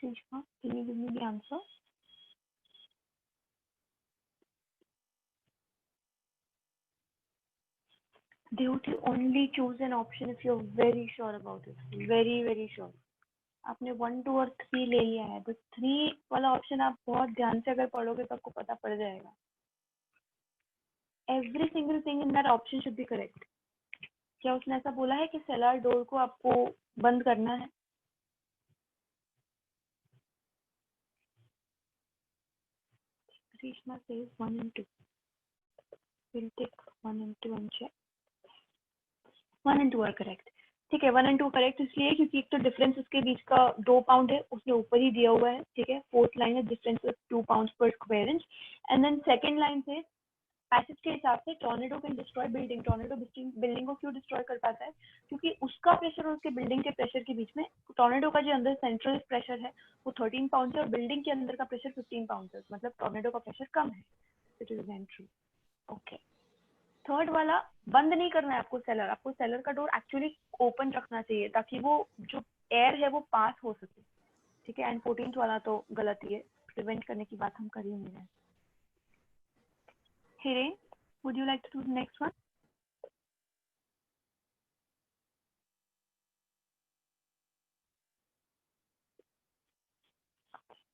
Grishma, can you give me the answer? Dude, you only choose an option if you're very sure about it. Very, very sure. आपने 1, 2 और 3 ले लिया है तो 3 वाला option आप बहुत ध्यान से अगर पढ़ोगे तो आपको पता पड़ जाएगा. Every single thing in that option should be correct. क्या उसने ऐसा बोला है कि सेलर डोर को आपको बंद करना है? Krishna says 1 and 2. We'll take 1 and 2 and check. 1 and 2 are correct. ठीक है, 1 and 2 करेक्ट इसलिए क्योंकि एक तो डिफरेंस उसके बीच का 2 पाउंड है, उसने ऊपर ही दिया हुआ है. ठीक है, फोर्थ लाइन है difference of 2 pounds per square inch. And then second line से पैसेज के हिसाब से tornado can destroy building. Tornado building को क्यों डिस्ट्रॉय कर पाता है? क्योंकि उसका प्रेशर और उसके बिल्डिंग के प्रेशर के बीच में टॉर्नेडो का जो अंदर सेंट्रल प्रेशर है वो 13 पाउंड है और बिल्डिंग के अंदर का प्रेशर 15 पाउंड है. मतलब टॉर्नेडो का प्रेशर कम है. It is again true. Okay, third वाला बंद नहीं करना है आपको सेलर. आपको सेलर का डोर एक्चुअली ओपन रखना चाहिए ताकि वो जो एयर है वो पास हो सके. ठीक है, एंड 14th वाला तो गलत ही है. प्रिवेंट करने की बात हम कर ही नहीं रहे. Hiren, would you like to do the next one?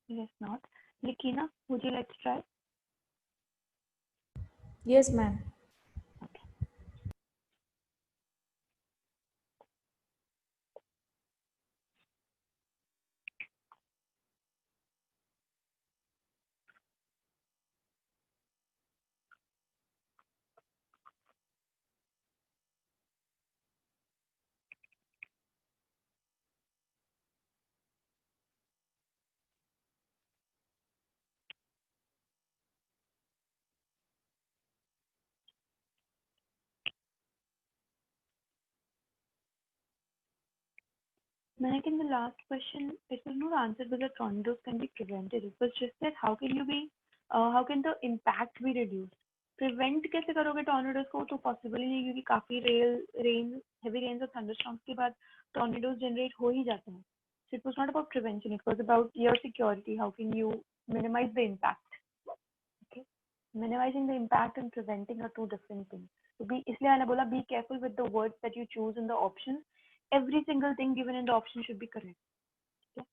Yes, not. Likina, would you like to try? Yes, ma'am. Like in the last question, it was not answered whether tornadoes can be prevented. It was just that how can how can the impact be reduced? Prevent कैसे करोगे tornadoes को तो possible ही नहीं क्योंकि काफी heavy rains और thunderstorms के बाद tornadoes generate हो ही जाते हैं. So it was not about prevention. It was about your security. How can you minimize the impact? Okay, minimizing the impact and preventing are two different things. So इसलिए मैंने बोला be careful with the words that you choose in the options. Every single thing given in the option should be correct. Okay?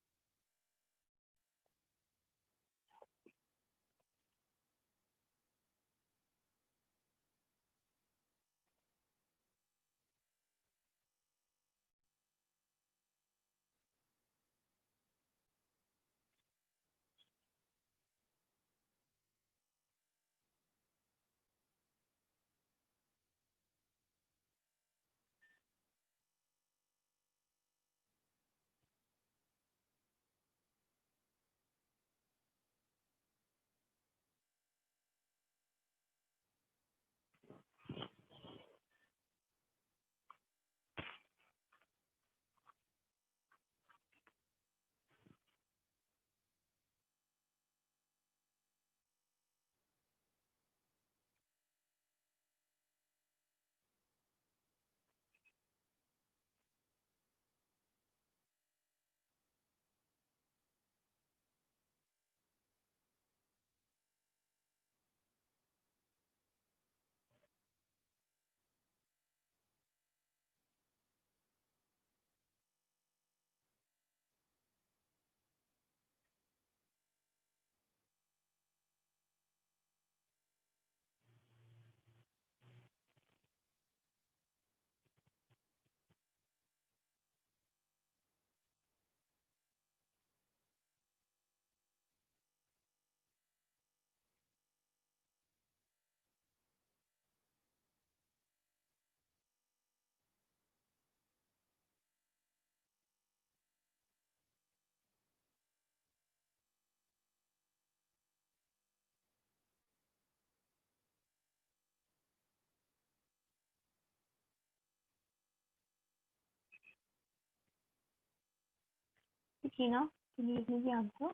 Sakina, can you give me the answer?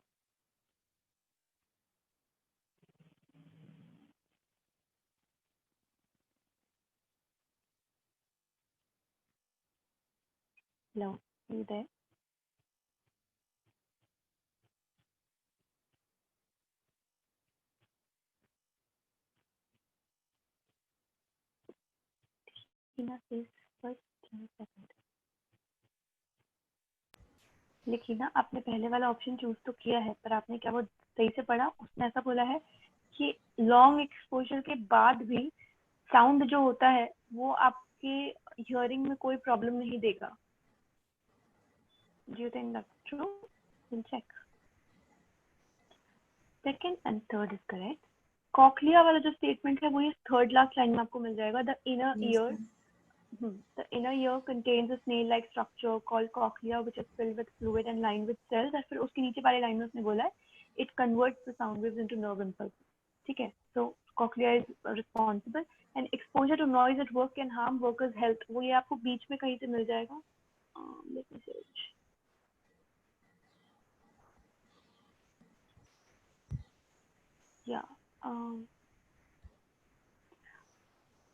Hello, are you there? Sakina says first, second. लिखी ना आपने पहले वाला option choose तो किया है पर आपने क्या वो सही से पढ़ा उसने ऐसा बोला है कि लॉन्ग एक्सपोजर के बाद भी साउंड जो होता है वो आपके हियरिंग में कोई प्रॉब्लम नहीं देगा. Do you think that's true? We'll check. Second and third is correct. Cochlea वाला जो स्टेटमेंट है वो ये थर्ड लास्ट लाइन में आपको मिल जाएगा. The inner ear the inner ear contains a snail-like structure called cochlea, which is filled with fluid and lined with cells. और फिर उसके नीचे वाले लाइन में उसने बोला है it converts the sound waves into nerve impulses. ठीक है, so cochlea is responsible and exposure to noise at work can harm workers' health. वो ये आपको बीच में कहीं से मिल जाएगा. Let me search. Yeah.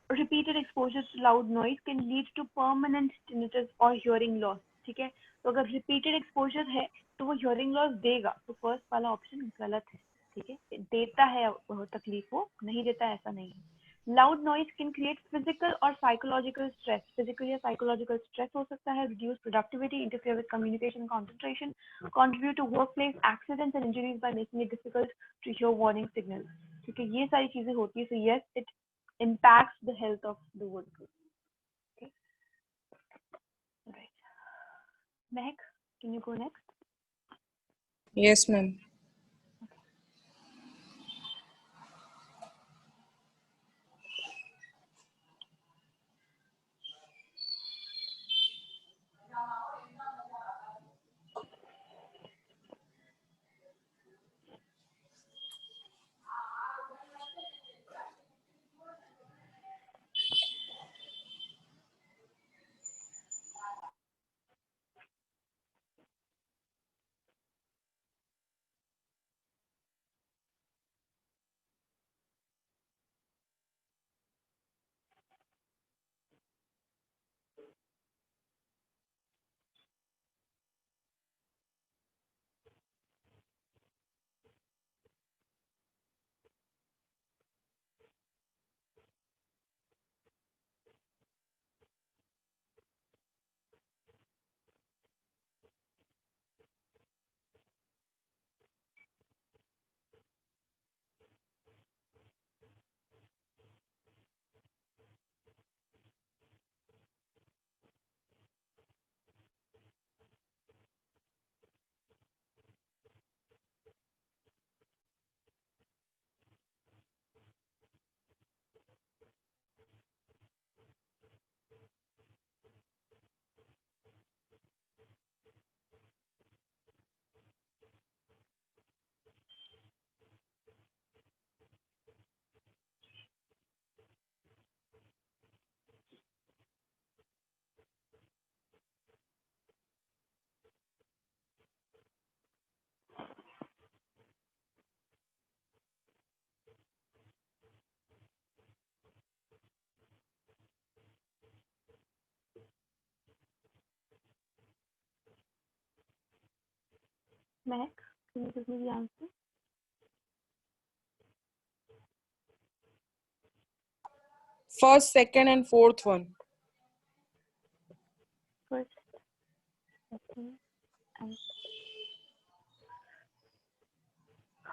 Repeated exposure to loud noise can lead to permanent tinnitus or hearing loss. ठीक है, तो अगर repeated exposure है तो वो hearing loss देगा. तो फर्स्ट वाला ऑप्शन गलत है. ठीक है, देता है तकलीफ वो नहीं देता ऐसा नहीं है. Loud noise can create physical or psychological stress. Physical या psychological stress हो सकता है, reduce productivity, interfere with communication and concentration, contribute to workplace accidents and injuries by making it difficult to hear warning signals. ठीक है, ये सारी चीजें होती है. So yes, it impacts the health of the workers. Okay. Right. Mehak, can you go next? Yes, ma'am. Max, can you give me the answer? First, second, and fourth one. First, second, and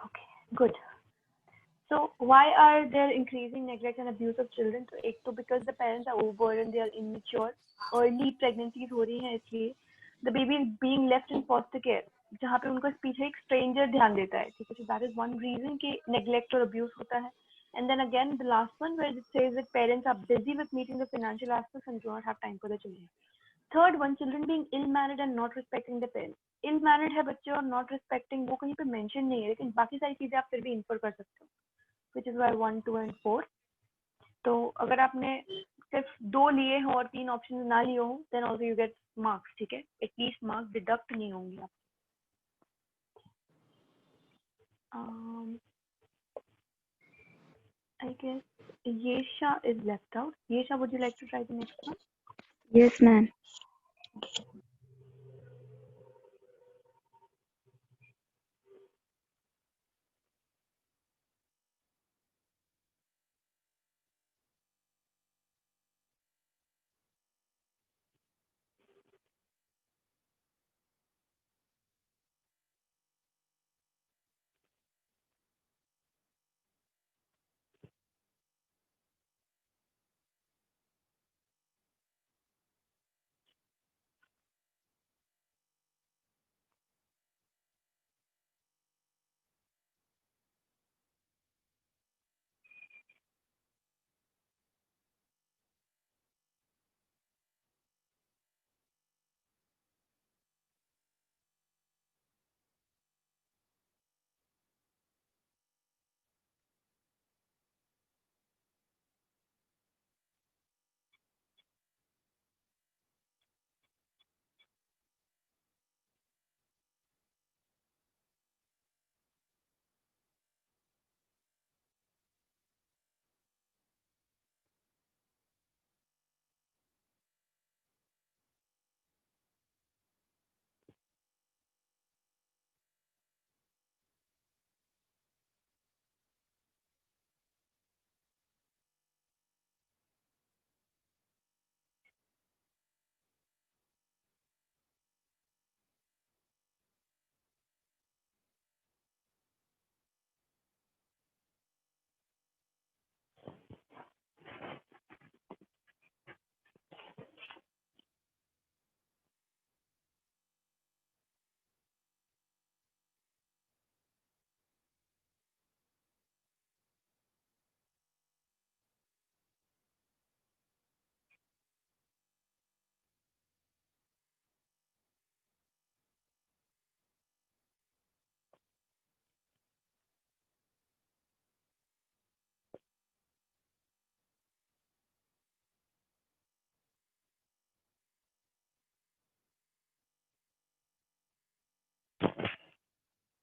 okay, good. So why are there increasing neglect and abuse of children? So एक तो because the parents are overburdened, they are immature, early pregnancies हो रही हैं इसलिए the baby is being left in foster care जहाँ पे उनको पीछे एक stranger ध्यान देता है, ठीक है? So that is one reason कि neglect और abuse होता है. And then again the last one where it says that parents are busy with meeting the financial aspects and do not have time for their children. Third one, children being ill-mannered and not respecting their parents. Ill-mannered है बच्चे और not respecting वो कहीं पे mention नहीं है, लेकिन बाकी सारी चीजें आप फिर भी infer कर सकते हो. Which is why 1, 2 and 4. तो अगर आपने सिर्फ 2 लिए हो और 3 ऑप्शन ना लिए हो then also you get marks, ठीक है? At least marks deduct नहीं होंगे आप. I guess Yesha is left out. Yesha, would you like to try the next one? Yes, ma'am.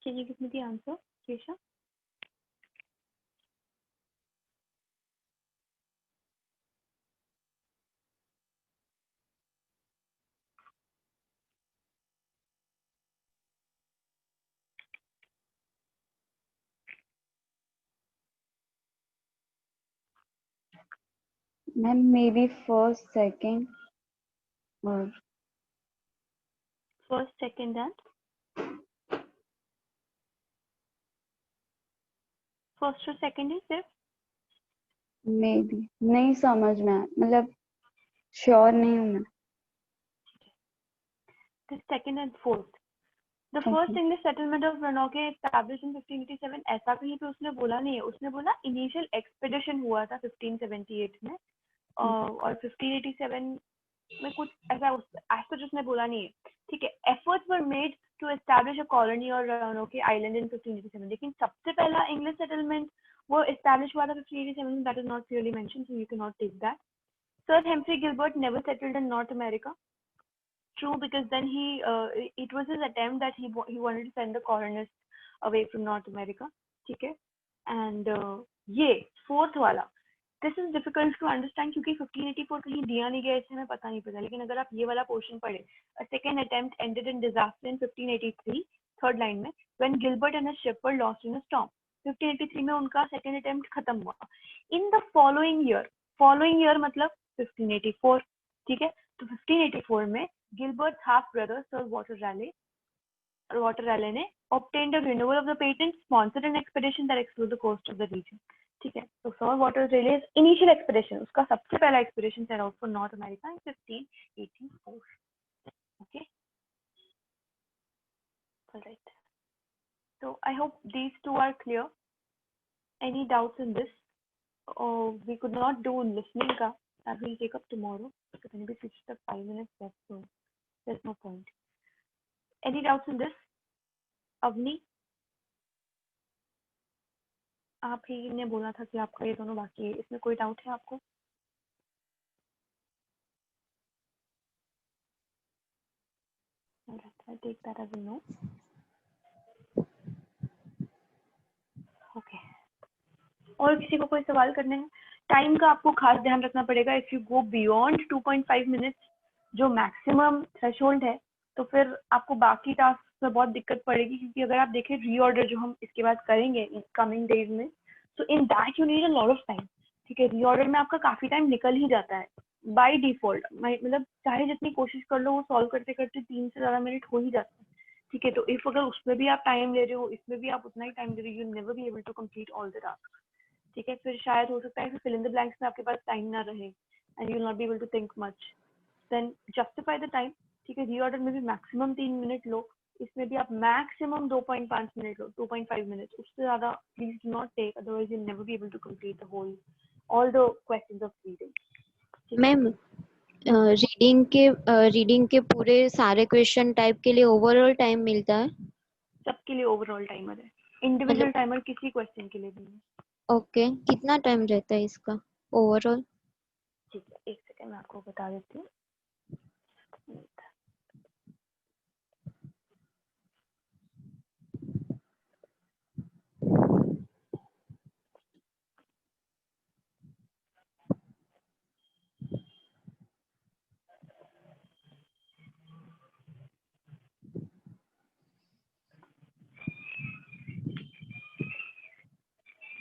Can you give me the answer, Yesha? Ma'am, maybe first, second, or First, second and first or second is सिर्फ maybe नहीं समझ में आया, मतलब sure नहीं हूँ मैं. the second and fourth. The first Okay. English settlement of Roanoke established in 1587 ऐसा कहीं पे उसने बोला नहीं है. उसने बोला initial expedition हुआ था 1578 में और 1587 में कुछ ऐसा ऐसा उसने बोला नहीं है. ठीक है. Efforts were made to establish a colony or Roanoke Island in 1587. लेकिन सबसे पहला English settlement वो establish हुआ था 1587. That is not clearly mentioned, so you cannot take that. Sir Humphrey Gilbert never settled in North America. True, because then it was his attempt that he wanted to send the colonists away from North America. ठीक है. And ये fourth वाला, this is difficult to understand क्योंकि 1584 कहीं दिया नहीं गया, इससे हमें पता नहीं पता. लेकिन अगर आप ये वाला पोर्शन पढ़े, a second attempt ended in disaster in 1583. Third line में, when Gilbert and his ship were lost in a storm. 1583 में उनका सेकेंड अटेम्प्ट खत्म हुआ. इन द फॉलोइंग ईयर मतलब 1584, ठीक है. तो 1584 में Gilbert half brother sir Walter Raleigh ने obtained a renewal of the patent, sponsored an expedition that explored the coast of the region. ठीक है. तो सर वाटर रैले's initial expedition, उसका सबसे पहला expedition set out for North America in 1584. Okay. All right. So I hope these two are clear. Any doubts in this? We could not do listening ka. That will take up tomorrow. Because maybe it's just 5 minutes left, so there's no point. Any doubts in this? Avni? आप ही ने बोला था कि आपका ये दोनों बाकी है. इसमें कोई डाउट है आपको? Alright, I'll take that as a no. Okay. और किसी को कोई सवाल करने हैं? टाइम का आपको खास ध्यान रखना पड़ेगा. If you go beyond 2.5 minutes जो मैक्सिमम थ्रेशोल्ड है, तो फिर आपको बाकी टास्क में बहुत दिक्कत पड़ेगी. क्योंकि अगर आप देखें रीऑर्डर जो हम इसके बाद करेंगे इन कमिंग डेज में, so in that you need a lot of time. ठीक है. रीऑर्डर में आपका काफी टाइम निकल ही जाता है बाय डिफॉल्ट. मतलब चाहे जितनी कोशिश कर लो, वो सॉल्व करते करते 3 से ज्यादा मिनट हो ही जाता है. ठीक है. तो इफ अगर उसमें भी आप टाइम ले रहे हो, इसमें भी आप उतना ही टाइम दे रहे हो, you never be able to complete all the task. ठीक है. फिर शायद हो सकता है कि फिल इन द ब्लैंक्स में आपके पास टाइम ना रहे and you will not be able to think much. Then justify the time. ठीक है. रीऑर्डर में भी मैक्सिमम 3 मिनट लो, इसमें भी आप मैक्सिमम 2.5 मिनट लो, 2.5 मिनट्स. उससे ज्यादा please do not take, otherwise you never be able to complete the whole all the questions of reading. Ma'am reading के पूरे सारे क्वेश्चन टाइप के लिए ओवरऑल टाइम मिलता है? सबके लिए ओवरऑल टाइमर है, इंडिविजुअल टाइमर किसी क्वेश्चन के लिए भी नहीं. ओके. कितना टाइम रहता है इसका ओवरऑल? ठीक है. एक सेकंड मैं आपको बता देती हूँ.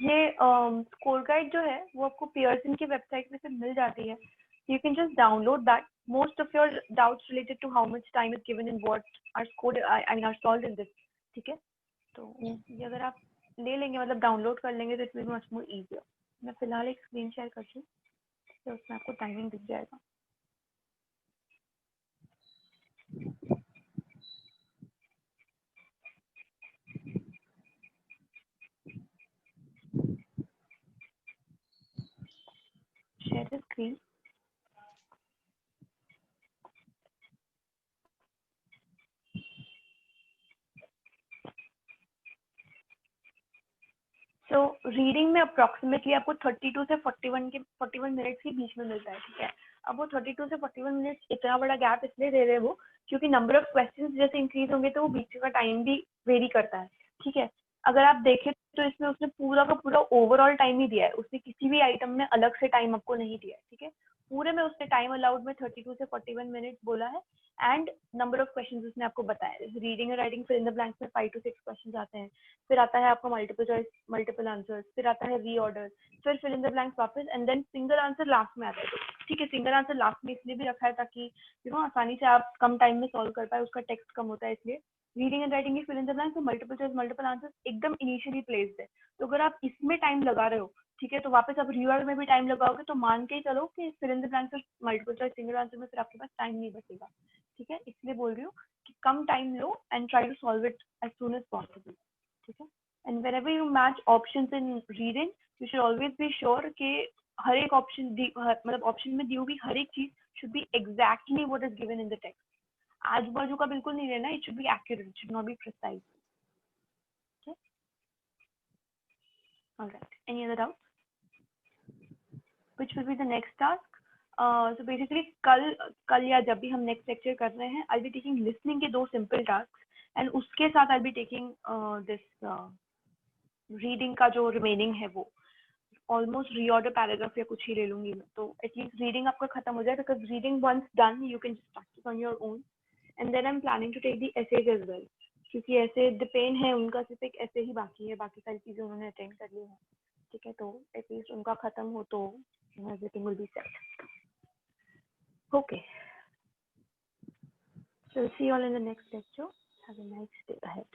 ये स्कोर गाइड जो है वो आपको पियर्सन की वेबसाइट में से मिल जाती है. You can just download that. Most of your doubts related to how much time is given in what are scored I mean are solved in this. ठीक है. तो ये अगर आप ले लेंगे, मतलब डाउनलोड कर लेंगे, तो it will be much more easier. मैं फिलहाल एक स्क्रीन शेयर करती हूँ, तो उसमें आपको टाइमिंग दिख जाएगा. Share the screen. तो रीडिंग में अप्रोक्सीमेटली आपको 32 से 41 मिनट्स के बीच में मिलता है. ठीक है. अब वो 32 से 41 मिनट्स इतना बड़ा गैप इसलिए दे रहे हैं वो, क्योंकि नंबर ऑफ क्वेश्चंस जैसे इंक्रीज होंगे तो वो बीच का टाइम भी वेरी करता है. ठीक है. अगर आप देखें तो इसमें उसने पूरा का पूरा ओवरऑल टाइम ही दिया है. उसने किसी भी आइटम में अलग से टाइम आपको नहीं दिया है. ठीक है. पूरे में उसने टाइम अलाउड में 32 से 41 मिनट बोला है. एंड नंबर ऑफ क्वेश्चंस उसने आपको बताया है. रीडिंग और writing fill in the blanks में 5 to 6 क्वेश्चंस आते हैं. फिर आता है आपका मल्टीपल चॉइस, मल्टीपल आंसर्स, फिर आता है रीऑर्डर, फिर फिल इन द ब्लैंक्स वापस, and then single answer last में आता है. ठीक है. सिंगल आंसर लास्ट में इसलिए भी रखा है ताकि आसानी से आप कम टाइम में सॉल्व कर पाए. उसका टेक्स्ट कम होता है इसलिए. रीडिंग एंड राइटिंग की fill in the blanks, multiple choice, multiple answers एकदम इनिशियली प्लेस्ड है. तो अगर आप इसमें टाइम लगा रहे हो, ठीक है, तो वापस आप रीऑर्डर में भी टाइम लगाओगे, तो मान के चलो कि फिल इन द ब्लैंक्स और मल्टीपल चॉइस, सिंगल आंसर में फिर आपके पास टाइम नहीं बचेगा. ठीक है. इसलिए बोल रही हूँ कि कम टाइम लो and try to solve it as soon as possible. ठीक है. And whenever you match options in reading, you should always be sure कि हर एक ऑप्शन मतलब ऑप्शन में दी हुई हर एक चीज should be exactly what is given in the text. आजू बाजू का बिल्कुल नहीं रहना. It should be accurate. It should not be precise. Okay. All right. Any other doubts? Which will be the next task? So basically कल या जब भी हम next lecture कर रहे हैं, I'll be taking listening के 2 simple tasks, and उसके साथ I'll be taking this reading का जो रिमेनिंग है वो ऑलमोस्ट रीऑर्डर पैराग्राफ या कुछ ही ले लूंगी मैं. तो एटलीस्ट रीडिंग आपका खत्म हो जाए, because reading once done you can just practise on your own. And then I am planning to take the essays as well. क्योंकि ऐसे डिपेंड है उनका सिर्फ एक ऐसे ही बाकी है, बाकी सारी चीजें उन्होंने अटेंड कर ली है, ठीक है, तो एटलीस्ट उनका खत्म हो तो everything will be set. Okay, so see you all in the next lecture. Have a nice day ahead.